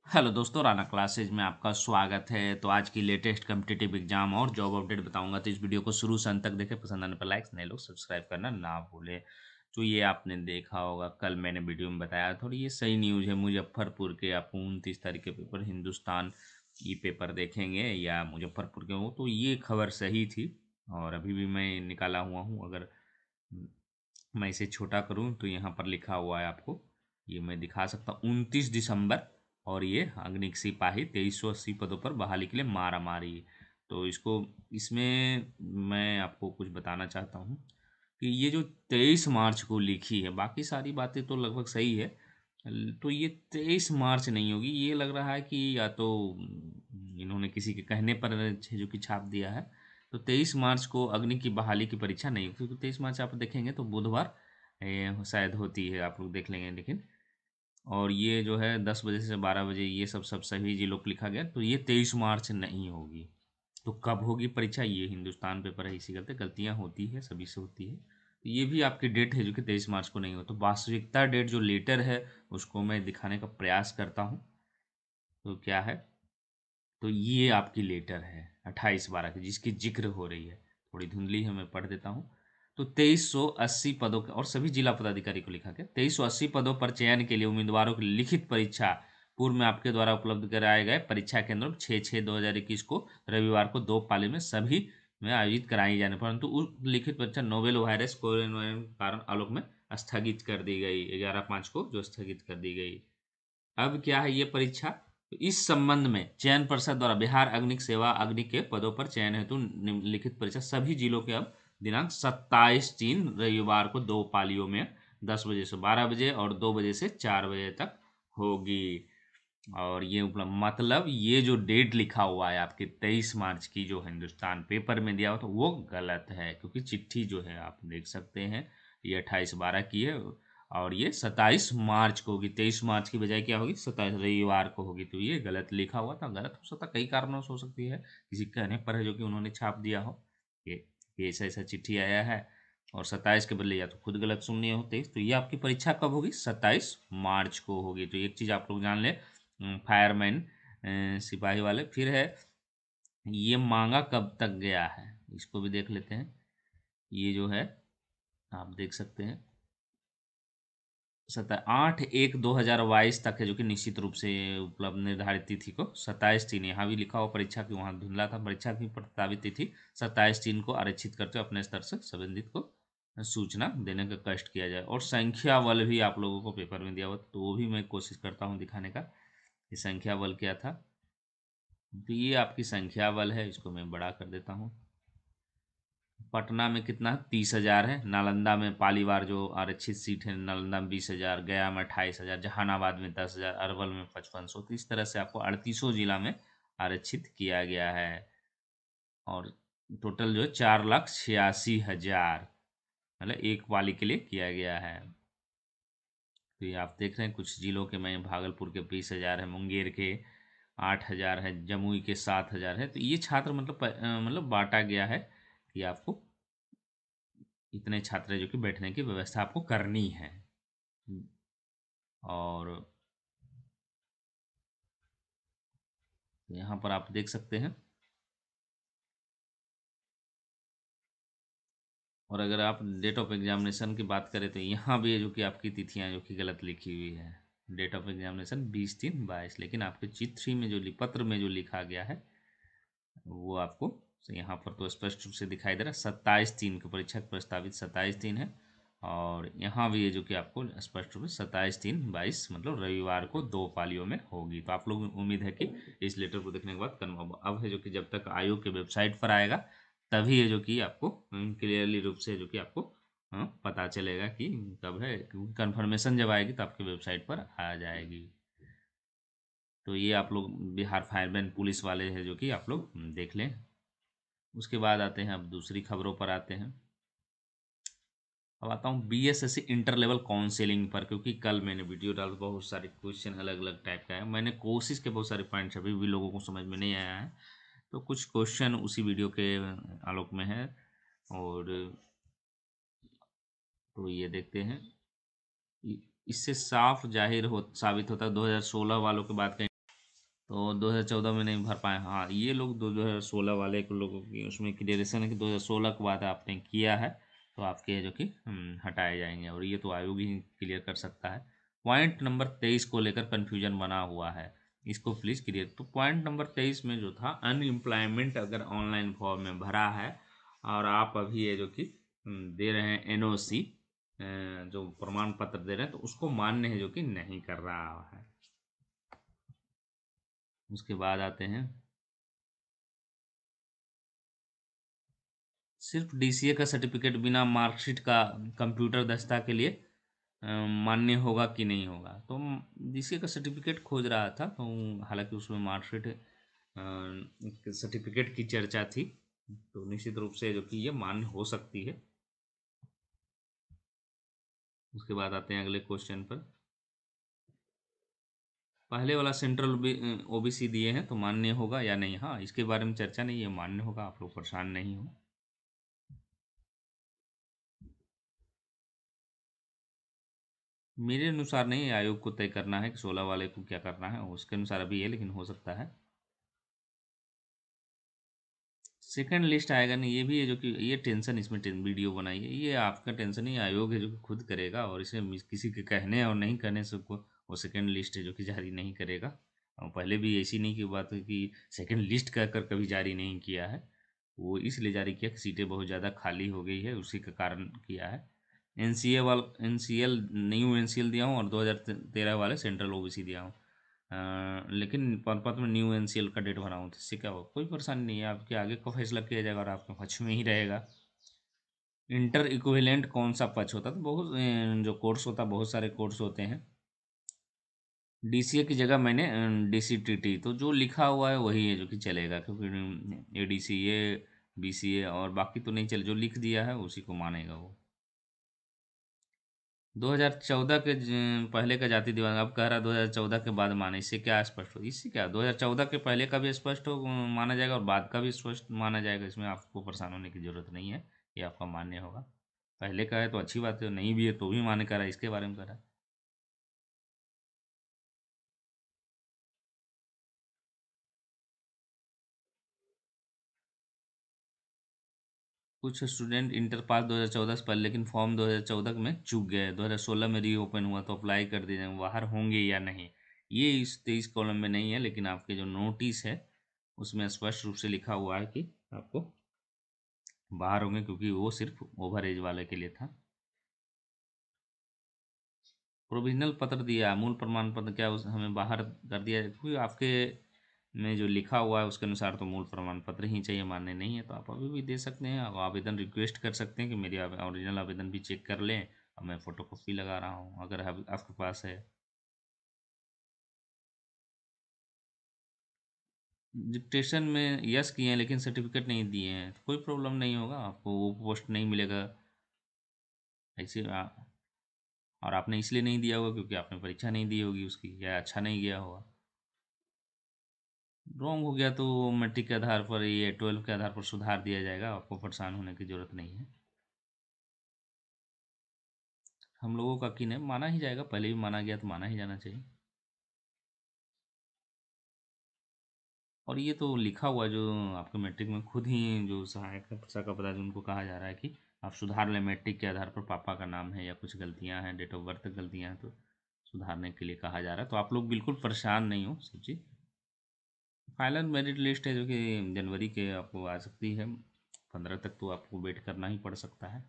Hello दोस्तों, Rana classes में आपका स्वागत है। तो आज की लेटेस्ट कम्पिटिटिव एग्जाम और जॉब अपडेट बताऊंगा। तो इस वीडियो को शुरू से अंत तक देखें। पसंद आने पर लाइक्स, नए लोग सब्सक्राइब करना ना भूलें। तो ये आपने देखा होगा, कल मैंने वीडियो में बताया थोड़ी ये सही न्यूज़ है। मुजफ्फरपुर के आपको 29 तारीख के पेपर हिंदुस्तान ई पेपर देखेंगे या मुजफ्फरपुर के हो, तो ये खबर सही थी। और अभी भी मैं निकाला हुआ हूँ। अगर मैं इसे छोटा करूँ तो यहाँ पर लिखा हुआ है आपको, ये मैं दिखा सकता हूँ 29 दिसंबर। और ये अग्निक सिपाही 2380 पदों पर बहाली के लिए मारा मारी। तो इसको इसमें मैं आपको कुछ बताना चाहता हूँ कि ये जो 23 मार्च को लिखी है, बाकी सारी बातें तो लगभग सही है। तो ये 23 मार्च नहीं होगी। ये लग रहा है कि या तो इन्होंने किसी के कहने पर जो कि छाप दिया है। तो 23 मार्च को अग्नि की बहाली की परीक्षा नहीं होगी, क्योंकि 23 मार्च आप देखेंगे तो बुधवार शायद होती है, आप लोग देख लेंगे। लेकिन और ये जो है 10 बजे से 12 बजे, ये सब सभी जिलों को लिखा गया। तो ये 23 मार्च नहीं होगी। तो कब होगी परीक्षा? ये हिंदुस्तान पेपर है, इसी गलतियाँ होती है, सभी से होती है। तो ये भी आपकी डेट है जो कि 23 मार्च को नहीं हो। तो वास्तविकता डेट जो लेटर है उसको मैं दिखाने का प्रयास करता हूँ। तो क्या है, तो ये आपकी लेटर है 28/12 की, जिसकी जिक्र हो रही है। थोड़ी धुंधली है, मैं पढ़ देता हूँ। तो 2380 पदों का, और सभी जिला पदाधिकारी को लिखा गया, 2380 पदों पर चयन के लिए उम्मीदवारों की लिखित परीक्षा पूर्व में आपके द्वारा उपलब्ध कराए गए परीक्षा केंद्रों 6/6/2021 को रविवार को 2 पाली में सभी में आयोजित कराई जाने, परंतु उस लिखित परीक्षा नोवेल वायरस कोरोना के कारण आलोक में स्थगित कर दी गई, 11/5 को जो स्थगित कर दी गई। अब क्या है ये परीक्षा? तो इस संबंध में चयन पर्षद द्वारा बिहार अग्निक सेवा अग्नि के पदों पर चयन हेतु निम्नलिखित परीक्षा सभी जिलों के अब दिनांक 27/3 रविवार को 2 पालियों में 10 बजे से 12 बजे और 2 बजे से 4 बजे तक होगी। और ये उपलब्ध, मतलब ये जो डेट लिखा हुआ है आपके 23 मार्च की, जो हिंदुस्तान पेपर में दिया हुआ था, वो गलत है। क्योंकि चिट्ठी जो है आप देख सकते हैं, ये 28/12 की है। और ये 27 मार्च को होगी। 23 मार्च की बजाय क्या होगी? 27 रविवार को होगी। तो ये गलत लिखा हुआ था। गलत हो सकता, कई कारणों से हो सकती है। किसी कहने पर है जो कि उन्होंने छाप दिया हो ये ऐसा ऐसा चिट्ठी आया है, और 27 के बदले या तो खुद गलत सुननी हो 23। तो ये आपकी परीक्षा कब होगी? 27 मार्च को होगी। तो एक चीज़ आप लोग जान लें, फायरमैन सिपाही वाले। फिर है, ये मांगा कब तक गया है, इसको भी देख लेते हैं। ये जो है आप देख सकते हैं 8/1/2022 तक है, जो कि निश्चित रूप से उपलब्ध निर्धारित तिथि को 27/3, यहाँ भी लिखा हुआ परीक्षा की, वहाँ धुंधला था। परीक्षा की प्रस्तावित तिथि 27/3 को आरक्षित करते हुए अपने स्तर से संबंधित को सूचना देने का कष्ट किया जाए। और संख्या बल भी आप लोगों को पेपर में दिया हुआ, तो वो भी मैं कोशिश करता हूँ दिखाने का कि संख्या बल क्या था। तो ये आपकी संख्या बल है, इसको मैं बड़ा कर देता हूँ। पटना में कितना है? 30,000 है। नालंदा में पालीवार जो आरक्षित सीट है, नालंदा में 20,000, गया में 28,000, जहानाबाद में 10,000, अरवल में 5500। तो इस तरह से आपको 38 जिला में आरक्षित किया गया है। और टोटल जो है 4,86,000, मतलब एक पाली के लिए किया गया है। तो ये आप देख रहे हैं कुछ जिलों के, मैं भागलपुर के 20,000 है, मुंगेर के 8,000 है, जमुई के 7,000 है। तो ये छात्र मतलब मतलब बांटा गया है कि आपको इतने छात्र हैं जो कि बैठने की व्यवस्था आपको करनी है। और यहाँ पर आप देख सकते हैं। और अगर आप डेट ऑफ एग्जामिनेशन की बात करें तो यहाँ भी है जो कि आपकी तिथियाँ जो कि गलत लिखी हुई है। डेट ऑफ एग्जामिनेशन 20/3/22, लेकिन आपके चिट्ठी में जो पत्र में जो लिखा गया है वो आपको यहाँ पर तो स्पष्ट रूप से दिखाई दे रहा है। 27/3 की परीक्षा प्रस्तावित 27/3 है। और यहाँ भी ये जो कि आपको स्पष्ट रूप से 27/3/22, मतलब रविवार को 2 पालियों में होगी। तो आप लोग उम्मीद है कि इस लेटर को देखने के बाद कन्फर्म अब है जो कि जब तक आयोग के वेबसाइट पर आएगा तभी है जो कि आपको क्लियरली रूप से जो कि आपको पता चलेगा कि कब है। क्योंकि कन्फर्मेशन जब आएगी तो आपके वेबसाइट पर आ जाएगी। तो ये आप लोग बिहार फायरमैन पुलिस वाले हैं जो कि आप लोग देख लें। उसके बाद आते हैं, अब दूसरी खबरों पर आते हैं। अब आता हूँ बीएसएससी इंटर लेवल काउंसिलिंग पर, क्योंकि कल मैंने वीडियो डाल, बहुत सारे क्वेश्चन अलग अलग टाइप का है। मैंने कोशिश के बहुत सारे पॉइंट्स अभी भी लोगों को समझ में नहीं आया है, तो कुछ क्वेश्चन उसी वीडियो के आलोक में है। और तो ये देखते हैं, इससे साफ जाहिर हो साबित होता है 2016 वालों की बात करें। तो 2014 में नहीं भर पाए। हाँ, ये लोग 2016 वाले को लोगों की उसमें क्लियरेशन है कि 2016 के बाद आपने किया है तो आपके जो कि हटाए जाएंगे, और ये तो आयोग ही क्लियर कर सकता है। पॉइंट नंबर 23 को लेकर कन्फ्यूजन बना हुआ है, इसको प्लीज़ क्लियर। तो पॉइंट नंबर 23 में जो था, अनएम्प्लॉयमेंट अगर ऑनलाइन फॉर्म में भरा है और आप अभी ये जो कि दे रहे हैं एनओसी, जो प्रमाण पत्र दे रहे हैं, तो उसको मान्य है जो कि नहीं कर रहा है। उसके बाद आते हैं, सिर्फ डीसीए का सर्टिफिकेट बिना मार्कशीट का कंप्यूटर दस्ता के लिए मान्य होगा कि नहीं होगा। तो डीसीए का सर्टिफिकेट खोज रहा था, तो हालांकि उसमें मार्कशीट सर्टिफिकेट की चर्चा थी, तो निश्चित रूप से जो कि ये मान्य हो सकती है। उसके बाद आते हैं अगले क्वेश्चन पर। पहले वाला सेंट्रल ओबीसी दिए हैं तो मान्य होगा या नहीं। हाँ, इसके बारे में चर्चा नहीं है, मान्य होगा, आप लोग परेशान नहीं हो। मेरे अनुसार नहीं, आयोग को तय करना है कि 16 वाले को क्या करना है, उसके अनुसार अभी है, लेकिन हो सकता है सेकंड लिस्ट आएगा नहीं। ये भी है जो कि ये टेंशन, इसमें वीडियो बनाई है, ये आपका टेंशन नहीं, आयोग है जो कि खुद करेगा, और इसे किसी के कहने और नहीं कहने से को वो सेकंड लिस्ट है जो कि जारी नहीं करेगा। और पहले भी ऐसी नहीं की बात है कि सेकंड लिस्ट कहकर कभी जारी नहीं किया है, वो इसलिए जारी किया कि सीटें बहुत ज़्यादा खाली हो गई है, उसी के कारण किया है। एनसीएल न्यू एनसीएल दिया हूँ, और 2013 वाले सेंट्रल ओबीसी दिया हूँ। लेकिन पानीपत में न्यू एनसीएल का डेट भरा हूँ, तो इससे क्या होगा, कोई परेशानी नहीं है, आपके आगे का फैसला किया जाएगा और आपके पक्ष में ही रहेगा। इंटर इक्विवेलेंट कौन सा पक्ष होता है, तो बहुत जो कोर्स होता है, बहुत सारे कोर्स होते हैं। डीसीए की जगह मैंने डीसीटीटी, तो जो लिखा हुआ है वही है जो कि चलेगा, क्योंकि एडीसीए बीसीए और बाकी तो नहीं चले, जो लिख दिया है उसी को मानेगा वो। 2014 के पहले का जाति दिवस अब कह रहा है 2014 के बाद माने, इससे क्या स्पष्ट हो, इससे क्या 2014 के पहले का भी स्पष्ट हो माना जाएगा और बाद का भी स्पष्ट माना जाएगा, इसमें आपको परेशान होने की जरूरत नहीं है, ये आपका मान्य होगा। पहले का है तो अच्छी बात है, नहीं भी है तो भी मान्य करा है, इसके बारे में करा है। कुछ स्टूडेंट इंटर पास 2014 से पहले, लेकिन फॉर्म 2014 में चूक गए, 2016 में रीओपन हुआ तो अप्लाई कर दिए जाएंगे, बाहर होंगे या नहीं, ये इस 23 कॉलम में नहीं है, लेकिन आपके जो नोटिस है उसमें स्पष्ट रूप से लिखा हुआ है कि आपको बाहर होंगे, क्योंकि वो सिर्फ ओवर एज वाले के लिए था। प्रोविजनल पत्र दिया, मूल प्रमाण पत्र क्या हमें बाहर कर दिया, क्योंकि आपके में जो लिखा हुआ है उसके अनुसार तो मूल प्रमाण पत्र ही चाहिए, मान्य नहीं है तो आप अभी भी दे सकते हैं। आप आवेदन रिक्वेस्ट कर सकते हैं कि मेरी ओरिजिनल आवेदन भी चेक कर लें, और मैं फ़ोटो कॉपी लगा रहा हूँ अगर आपके पास है। डिक्टेशन में यस किए हैं लेकिन सर्टिफिकेट नहीं दिए हैं, तो कोई प्रॉब्लम नहीं होगा, आपको वो पोस्ट नहीं मिलेगा ऐसे और आपने इसलिए नहीं दिया होगा क्योंकि आपने परीक्षा नहीं दी होगी उसकी, या अच्छा नहीं गया होगा। रॉन्ग हो गया तो मैट्रिक के आधार पर, ये 12 के आधार पर सुधार दिया जाएगा, आपको परेशान होने की ज़रूरत नहीं है। हम लोगों का की नहीं माना ही जाएगा, पहले भी माना गया तो माना ही जाना चाहिए। और ये तो लिखा हुआ जो आपके मैट्रिक में खुद ही जो सहायक शाखा पदाधिकारी उनको कहा जा रहा है कि आप सुधार लें, मैट्रिक के आधार पर पापा का नाम है या कुछ गलतियां हैं, डेट ऑफ बर्थ गलतियां हैं, तो सुधारने के लिए कहा जा रहा है, तो आप लोग बिल्कुल परेशान नहीं हो सब चीज़। फाइनल मेरिट लिस्ट है जो कि जनवरी के आपको आ सकती है, 15 तक तो आपको वेट करना ही पड़ सकता है।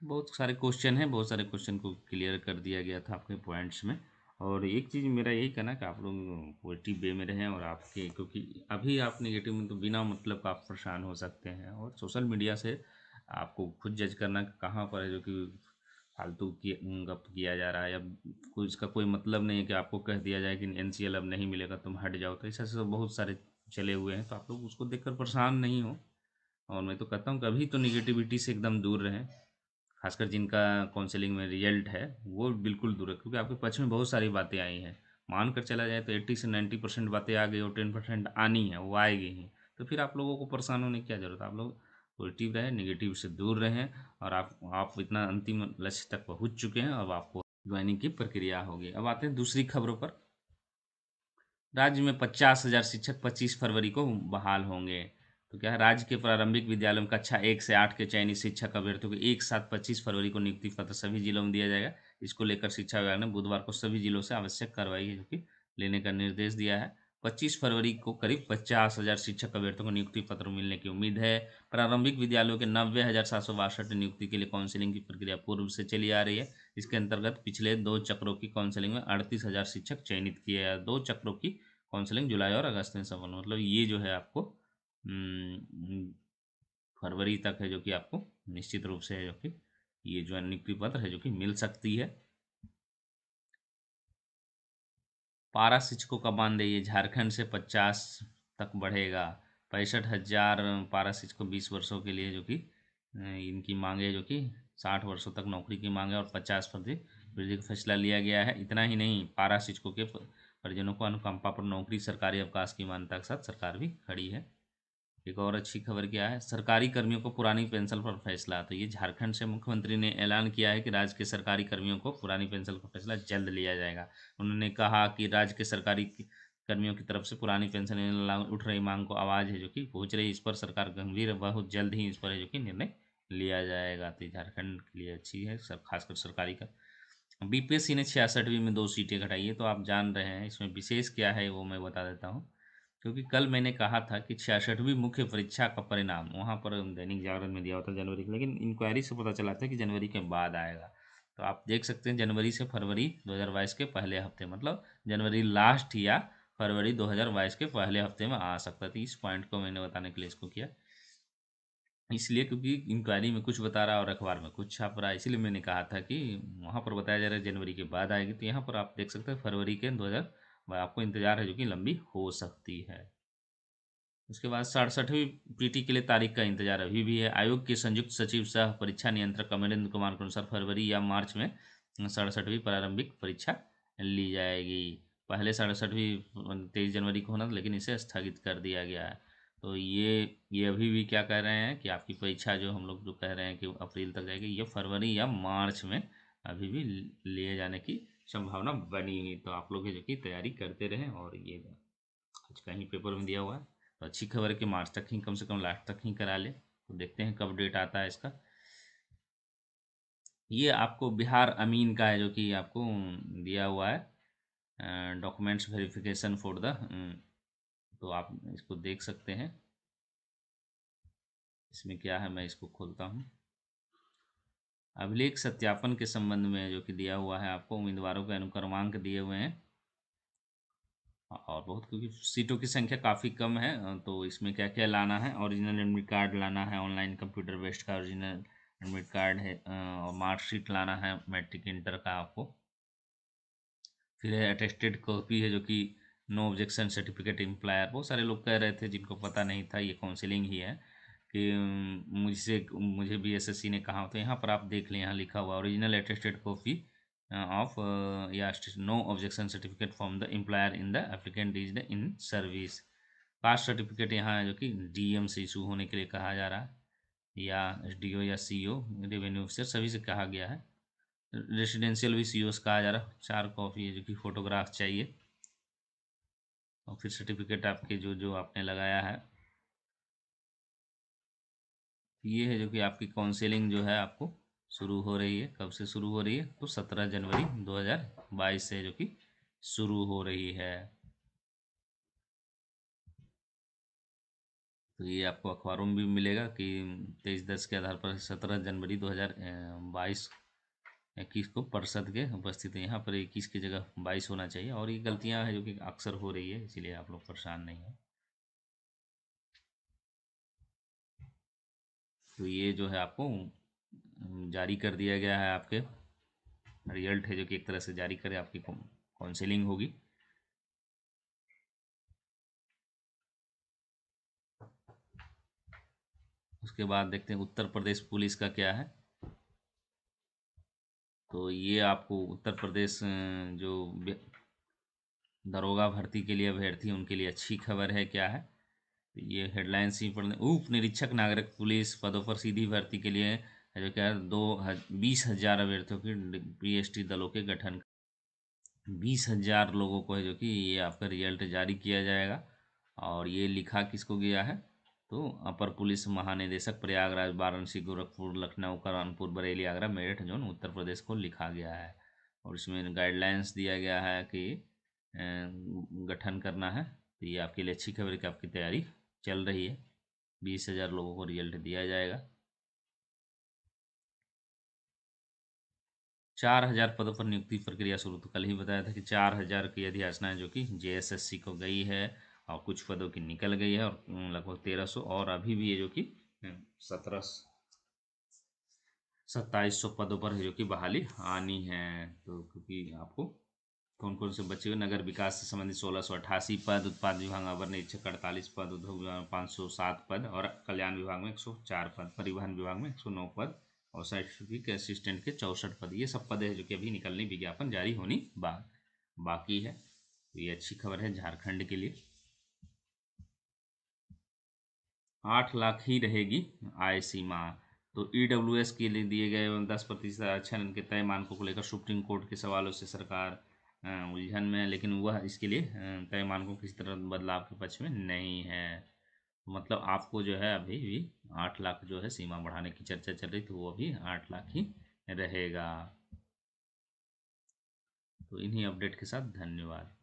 बहुत सारे क्वेश्चन हैं, बहुत सारे क्वेश्चन को क्लियर कर दिया गया था आपके पॉइंट्स में। और एक चीज़ मेरा यही कहना है कि आप लोग पॉजिटिव वे में रहें, और आपके क्योंकि अभी आप नेगेटिव में तो बिना मतलब का आप परेशान हो सकते हैं, और सोशल मीडिया से आपको खुद जज करना कि कहाँ पर है जो कि फालतू की गप किया जा रहा है, या कोई इसका कोई मतलब नहीं है कि आपको कह दिया जाए कि एनसीएल अब नहीं मिलेगा तुम हट जाओ, तो ऐसे ऐसे बहुत सारे चले हुए हैं, तो आप लोग उसको देखकर परेशान नहीं हो। और मैं तो कहता हूँ कभी तो निगेटिविटी से एकदम दूर रहें, खासकर जिनका काउंसलिंग में रिजल्ट है वो बिल्कुल दूर है, क्योंकि आपके पक्ष में बहुत सारी बातें आई हैं। मान कर चला जाए तो 80 से 90% बातें आ गई और 10% आनी है, वो आएगी ही। तो फिर आप लोगों को परेशान होने की क्या ज़रूरत है, आप लोग पॉजिटिव रहें, नेगेटिव से दूर रहें, और आप इतना अंतिम लक्ष्य तक पहुंच चुके हैं, अब आपको ज्वाइनिंग की प्रक्रिया होगी। अब आते हैं दूसरी खबरों पर। राज्य में 50,000 शिक्षक 25 फरवरी को बहाल होंगे। तो क्या है, राज्य के प्रारंभिक विद्यालयों में कक्षा 1 से 8 के चयनित शिक्षक अभ्यर्थियों को एक साथ 25 फरवरी को नियुक्ति पत्र सभी जिलों में दिया जाएगा। इसको लेकर शिक्षा विभाग ने बुधवार को सभी जिलों से आवश्यक कार्रवाई जो कि लेने का निर्देश दिया है। 25 फरवरी को करीब 50,000 शिक्षक अभ्यर्थियों को नियुक्ति पत्र मिलने की उम्मीद है। प्रारंभिक विद्यालयों के 90,762 नियुक्ति के लिए काउंसिलिंग की प्रक्रिया पूर्व से चली आ रही है। इसके अंतर्गत पिछले 2 चक्रों की काउंसिलिंग में 38,000 शिक्षक चयनित किए हैं। 2 चक्रों की काउंसलिंग जुलाई और अगस्त में संपन्न, मतलब ये जो है आपको फरवरी तक है जो कि आपको निश्चित रूप से है जो कि ये जो नियुक्ति पत्र है जो कि मिल सकती है। पारा शिक्षकों का मानदेय झारखंड से 50 तक बढ़ेगा। 65,000 पारा शिक्षकों 20 वर्षों के लिए जो कि इनकी मांग है जो कि 60 वर्षों तक नौकरी की मांग है और 50% वृद्धि का फैसला लिया गया है। इतना ही नहीं, पारा शिक्षकों के परिजनों को अनुकंपा पर नौकरी सरकारी अवकाश की मान्यता के साथ सरकार भी खड़ी है। एक और अच्छी खबर क्या है, सरकारी कर्मियों को पुरानी पेंशन पर फैसला। तो ये झारखंड से मुख्यमंत्री ने ऐलान किया है कि राज्य के सरकारी कर्मियों को पुरानी पेंशन का फैसला जल्द लिया जाएगा। उन्होंने कहा कि राज्य के सरकारी कर्मियों की तरफ से पुरानी पेंशन उठ रही मांग को आवाज़ है जो कि पहुंच रही, इस पर सरकार गंभीर है, बहुत जल्द ही इस पर है जो कि निर्णय लिया जाएगा। तो झारखंड के लिए अच्छी है खासकर सरकारी का। बीपीएससी ने 66वीं में 2 सीटें घटाई है। तो आप जान रहे हैं इसमें विशेष क्या है वो मैं बता देता हूँ, क्योंकि कल मैंने कहा था कि 66वीं मुख्य परीक्षा का परिणाम वहाँ पर दैनिक जागरण में दिया हुआ था जनवरी का, लेकिन इंक्वायरी से पता चला था कि जनवरी के बाद आएगा। तो आप देख सकते हैं जनवरी से फरवरी 2022 के पहले हफ्ते, मतलब जनवरी लास्ट या फरवरी 2022 के पहले हफ्ते में आ सकता था। इस पॉइंट को मैंने बताने के लिए इसको किया, इसलिए क्योंकि इंक्वायरी में कुछ बता रहा और अखबार में कुछ छाप रहा है, इसलिए मैंने कहा था कि वहाँ पर बताया जा रहा है जनवरी के बाद आएगी। तो यहाँ पर आप देख सकते हैं फरवरी के 2000 आपको इंतजार है जो कि लंबी हो सकती है। उसके बाद 67वीं पीटी के लिए तारीख का इंतजार अभी भी है। आयोग के संयुक्त सचिव सह परीक्षा नियंत्रक अमरेंद्र कुमार के अनुसार फरवरी या मार्च में 67वीं प्रारंभिक परीक्षा ली जाएगी। पहले 67वीं 23 जनवरी को होना था, लेकिन इसे स्थगित कर दिया गया है। तो ये अभी भी क्या कह रहे हैं कि आपकी परीक्षा जो हम लोग जो कह रहे हैं कि अप्रैल तक जाएगी, ये फरवरी या मार्च में अभी भी लिए जाने की संभावना बनी हुई। तो आप लोग जो कि तैयारी करते रहें, और ये आज कहीं पेपर में दिया हुआ है। तो अच्छी खबर है कि मार्च तक ही, कम से कम लास्ट तक ही करा ले। तो देखते हैं कब डेट आता है इसका। ये आपको बिहार अमीन का है जो कि आपको दिया हुआ है डॉक्यूमेंट्स वेरिफिकेशन फॉर द, तो आप इसको देख सकते हैं। इसमें क्या है, मैं इसको खोलता हूँ। अभिलेख सत्यापन के संबंध में जो कि दिया हुआ है आपको, उम्मीदवारों के अनुक्रमांक दिए हुए हैं और बहुत, क्योंकि सीटों की संख्या काफ़ी कम है। तो इसमें क्या क्या लाना है, ओरिजिनल एडमिट कार्ड लाना है, ऑनलाइन कंप्यूटर बेस्ड का ओरिजिनल एडमिट कार्ड है, और मार्कशीट लाना है मैट्रिक इंटर का आपको। फिर है अटेस्टेड कॉपी है जो कि नो ऑब्जेक्शन सर्टिफिकेट एम्प्लायर। बहुत सारे लोग कह रहे थे जिनको पता नहीं था, ये काउंसिलिंग ही है कि मुझे भी एसएससी ने कहा। तो यहाँ पर आप देख लें, यहाँ लिखा हुआ ओरिजिनल अटेस्टेड कॉपी ऑफ या no objection certificate from the employer in the applicant is in service. Caste certificate यहाँ है जो कि डीएम से इशू होने के लिए कहा जा रहा है, या एसडीओ या सीओ रेवेन्यू ऑफिसर, सभी से कहा गया है। रेसिडेंशियल भी सीओ से कहा जा रहा है। 4 कॉपी है जो कि फ़ोटोग्राफ चाहिए, और फिर सर्टिफिकेट आपके जो जो आपने लगाया है। ये है जो कि आपकी काउंसलिंग जो है आपको शुरू हो रही है। कब से शुरू हो रही है, तो 17 जनवरी 2022 से जो कि शुरू हो रही है। तो ये आपको अखबारों में भी मिलेगा कि 23/10 के आधार पर 17 जनवरी 2022 21 को परिषद के उपस्थित है। यहाँ पर 21 की जगह 22 होना चाहिए, और ये गलतियाँ हैं जो कि अक्सर हो रही है, इसीलिए आप लोग परेशान नहीं हो। तो ये जो है आपको जारी कर दिया गया है, आपके रिजल्ट है जो कि एक तरह से जारी करे, आपकी काउंसलिंग होगी। उसके बाद देखते हैं उत्तर प्रदेश पुलिस का क्या है। तो ये आपको उत्तर प्रदेश जो दरोगा भर्ती के लिए अभ्यर्थी उनके लिए अच्छी खबर है। क्या है, तो ये हेडलाइंस ही पढ़ने, उप निरीक्षक नागरिक पुलिस पदों पर सीधी भर्ती के लिए है जो क्या 20,000 अभ्यर्थियों की PST दलों के गठन, 20,000 लोगों को है जो कि ये आपका रिजल्ट जारी किया जाएगा। और ये लिखा किसको गया है, तो अपर पुलिस महानिदेशक प्रयागराज, वाराणसी, गोरखपुर, लखनऊ, कानपुर, बरेली, आगरा, मेरठ जोन उत्तर प्रदेश को लिखा गया है। और इसमें गाइडलाइंस दिया गया है कि गठन करना है। तो ये आपके लिए अच्छी खबर है कि आपकी तैयारी चल रही है। 20,000 लोगों को रिजल्ट दिया जाएगा। 4,000 पदों पर नियुक्ति प्रक्रिया शुरू, तो कल ही बताया था कि 4,000 की अधियाचनाएं जो कि JSSC को गई है और कुछ पदों की निकल गई है, और लगभग 1,300 और अभी भी है जो कि 2700 पदों पर है जो कि बहाली आनी है। तो क्योंकि आपको कौन कौन से बचे हुए, नगर विकास से संबंधित 1,688 पद, उत्पाद विभाग में अवर निरीक्षक 48 पद, उद्योग विभाग में 507 पद और कल्याण विभाग में 104 पद, परिवहन विभाग में 109 पद और साइंटिफिक असिस्टेंट के 64 पद। ये सब पद है जो कि अभी निकलने, विज्ञापन जारी होनी बाकी है। तो ये अच्छी खबर है झारखंड के लिए। 8 लाख ही रहेगी आय सीमा। तो EWS के लिए दिए गए 10% आरक्षण के तय मानकों को लेकर सुप्रीम कोर्ट के सवालों से सरकार उलझन में है, लेकिन वह इसके लिए तय मानकों किसी तरह बदलाव के पक्ष में नहीं है। मतलब आपको जो है अभी भी 8 लाख जो है सीमा बढ़ाने की चर्चा चल रही थी, वो अभी 8 लाख ही रहेगा। तो इन्हीं अपडेट के साथ धन्यवाद।